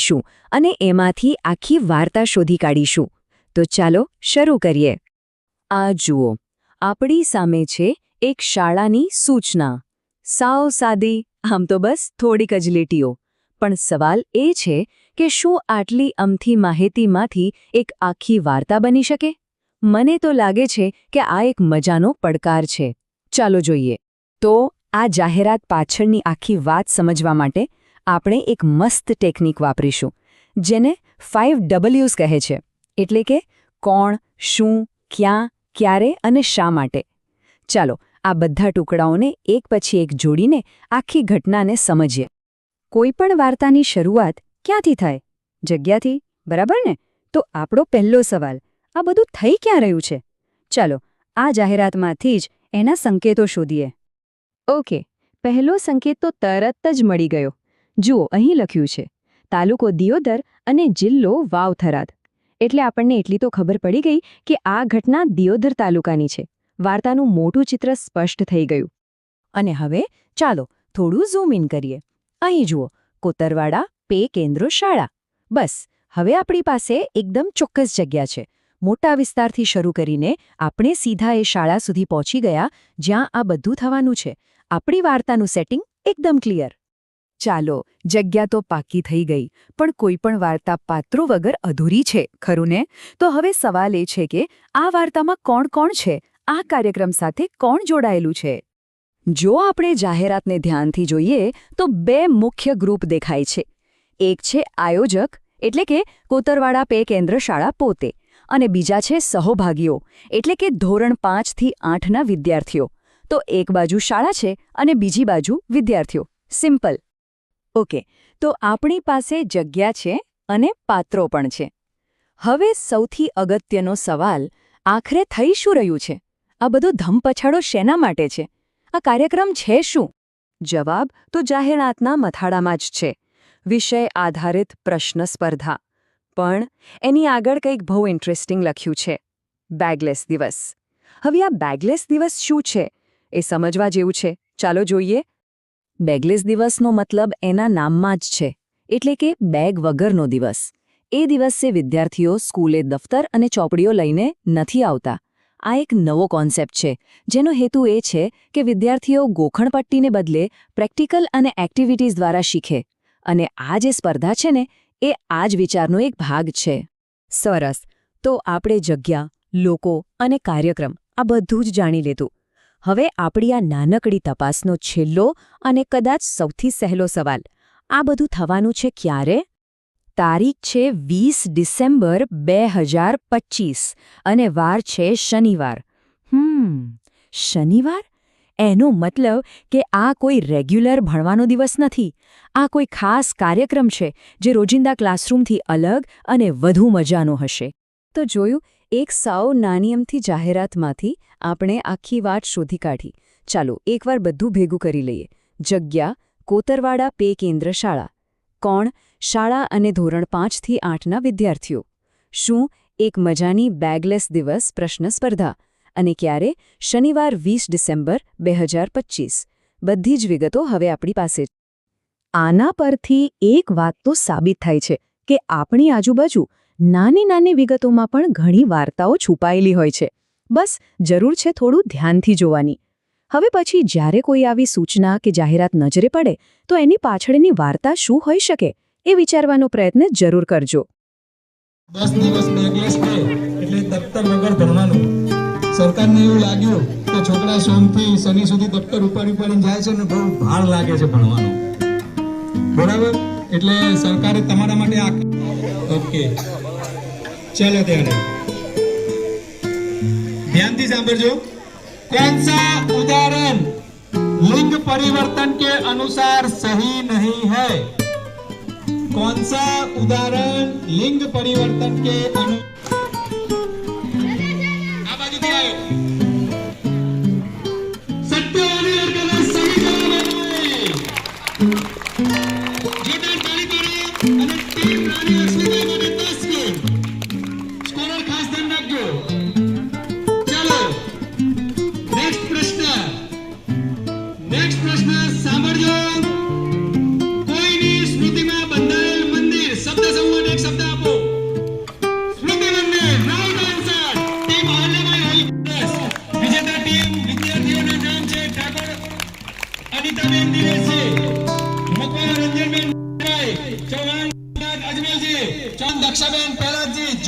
લઈશું અને એમાંથી આખી વાર્તા શોધી કાઢીશું. તો ચાલો શરૂ કરીએ. આ જુઓ, આપણી સામે છે એક શાળાની સૂચના. સાવ સાદી, આમ તો બસ થોડીક જ લીટીઓ. પણ સવાલ એ છે કે શું આટલી અમથી માહિતીમાંથી એક આખી વાર્તા બની શકે? મને તો લાગે છે કે આ એક મજાનો પડકાર છે. ચાલો જોઈએ. તો આ જાહેરાત પાછળની આખી વાત સમજવા માટે આપણે એક મસ્ત ટેકનિક વાપરીશું, જેને 5 Ws કહે છે. એટલે કે કોણ, શું, ક્યાં, ક્યારે અને શા માટે. ચાલો આ બધા ટુકડાઓને એક પછી એક જોડીને આખી ઘટનાને સમજીએ. કોઈ પણ વાર્તાની શરૂઆત ક્યાંથી થાય? જગ્યાથી, બરાબર ને? તો આપણો પહેલો સવાલ, આ બધું થઈ ક્યાં રહ્યું છે? ચાલો આ જાહેરાતમાંથી જ એના સંકેતો શોધીએ. ઓકે, પહેલો સંકેત તો તરત જ મળી ગયો. જુઓ, અહીં લખ્યું છે તાલુકો દિયોદર અને જિલ્લો વાવ-થરાદ. એટલે આપણને એટલી તો ખબર પડી ગઈ કે આ ઘટના દિયોદર તાલુકાની છે. વાર્તાનું મોટું ચિત્ર સ્પષ્ટ થઈ ગયું. અને હવે ચાલો થોડું ઝૂમ ઇન કરીએ. અહીં જુઓ, કોતરવાડા પે કેન્દ્ર શાળા. બસ, હવે આપણી પાસે એકદમ ચોક્કસ જગ્યા છે. મોટા વિસ્તારથી શરૂ કરીને આપણે સીધા એ શાળા સુધી પહોંચી ગયા જ્યાં આ બધું થવાનું છે. આપણી વાર્તાનું સેટિંગ એકદમ ક્લિયર. ચાલો, જગ્યા તો પાકી થઈ ગઈ, પણ કોઈ પણ વાર્તા પાત્રો વગર અધૂરી છે, ખરું ને? તો હવે સવાલ એ છે કે આ વાર્તામાં કોણ કોણ છે? આ કાર્યક્રમ સાથે કોણ જોડાયેલું છે? જો આપણે જાહેરાતને ધ્યાનથી જોઈએ તો 2 મુખ્ય ગ્રુપ દેખાય છે. એક છે આયોજક, એટલે કે કોતરવાડા પે કેન્દ્ર શાળા પોતે, અને બીજા છે સહભાગીઓ, એટલે કે ધોરણ 5 થી 8ના વિદ્યાર્થીઓ. તો એક બાજુ શાળા છે અને બીજી બાજુ વિદ્યાર્થીઓ. સિમ્પલ. ઓકે, તો આપણી પાસે જગ્યા છે અને પાત્રો પણ છે. હવે સૌથી અગત્યનો સવાલ, આખરે થઈ શું રહ્યું છે? આ બધો ધમપછાડો શેના માટે છે? આ કાર્યક્રમ છે શું? જવાબ તો જાહેરાતના મથાળામાં જ છે. વિષય આધારિત પ્રશ્ન સ્પર્ધા. પણ એની આગળ કંઈક બહુ ઇન્ટરેસ્ટિંગ લખ્યું છે, બેગલેસ દિવસ. હવે આ બેગલેસ દિવસ શું છે એ સમજવા જેવું છે. ચાલો જોઈએ. બેગલેસ દિવસનો મતલબ એના નામમાં જ છે, એટલે કે બેગ વગરનો દિવસ. એ દિવસે વિદ્યાર્થીઓ સ્કૂલે દફતર અને ચોપડીઓ લઈને નથી આવતા. આ એક નવો કોન્સેપ્ટ છે, જેનો હેતુ એ છે કે વિદ્યાર્થીઓ ગોખણપટ્ટીને બદલે પ્રેક્ટિકલ અને એક્ટિવિટીઝ દ્વારા શીખે. અને આ જે સ્પર્ધા છે ને, એ આ જ વિચારનો એક ભાગ છે. સરસ. તો આપણે જગ્યા, લોકો અને કાર્યક્રમ આ બધું જ જાણી લીધું. હવે આપણી આ નાનકડી તપાસનો છેલ્લો અને કદાચ સૌથી સહેલો સવાલ, આ બધું થવાનું છે ક્યારે? તારીખ છે 20 ડિસેમ્બર 2025 અને વાર છે શનિવાર. શનિવાર? એનો મતલબ કે આ કોઈ રેગ્યુલર ભણવાનો દિવસ નથી. આ કોઈ ખાસ કાર્યક્રમ છે જે રોજિંદા ક્લાસરૂમથી અલગ અને વધુ મજાનો હશે. તો જોયું, એક સાવ નાની અમથી જાહેરાતમાંથી આપણે આખી વાત શોધી કાઢી. ચાલો એકવાર બધું ભેગું કરી લઈએ. જગ્યા, કોતરવાડા પે કેન્દ્ર શાળા. કોણ? શાળા અને ધોરણ 5 થી 8ના વિદ્યાર્થીઓ. શું? એક મજાની બેગલેસ દિવસ પ્રશ્ન સ્પર્ધા. અને ક્યારે? શનિવાર 20 ડિસેમ્બર 2025. બધી જ વિગતો હવે આપણી પાસે. આના પરથી એક વાત તો સાબિત થાય છે કે આપણી આજુબાજુ નાની નાની વિગતોમાં પણ ઘણી વાર્તાઓ છુપાયેલી હોય છે. બસ જરૂર છે થોડું ધ્યાનથી જોવાની. હવે પછી જ્યારે કોઈ આવી સૂચના કે જાહેરાત નજરે પડે તો એની પાછળની વાર્તા શું હોઈ શકે એ વિચારવાનો પ્રયત્ન જરૂર કરજો. 10 દિવસ બેગલેસ ડે એટલે દફતર વગર ભણવાનું. સરકારને એવું લાગ્યું કે છોકરા સોમથી શનિ સુધી દફતર ઉપાડીને જાય છે ને બહુ ભાર લાગે છે ભણવાનું. બરાબર? એટલે સરકારે તમારા માટે ઓકે, ચાલો ત્યારે ધ્યાનથી સાંભળજો. कौन सा उदाहरण लिंग परिवर्तन के अनुसार सही नहीं है? कौन सा उदाहरण लिंग परिवर्तन के प्रश्न सामर्थ्य कोई स्मृति में बंधाયેલ મંદિર શબ્દ ચૌહાણ અજમેરજી, ચૌહાણ દક્ષાબેન પહેલાજી,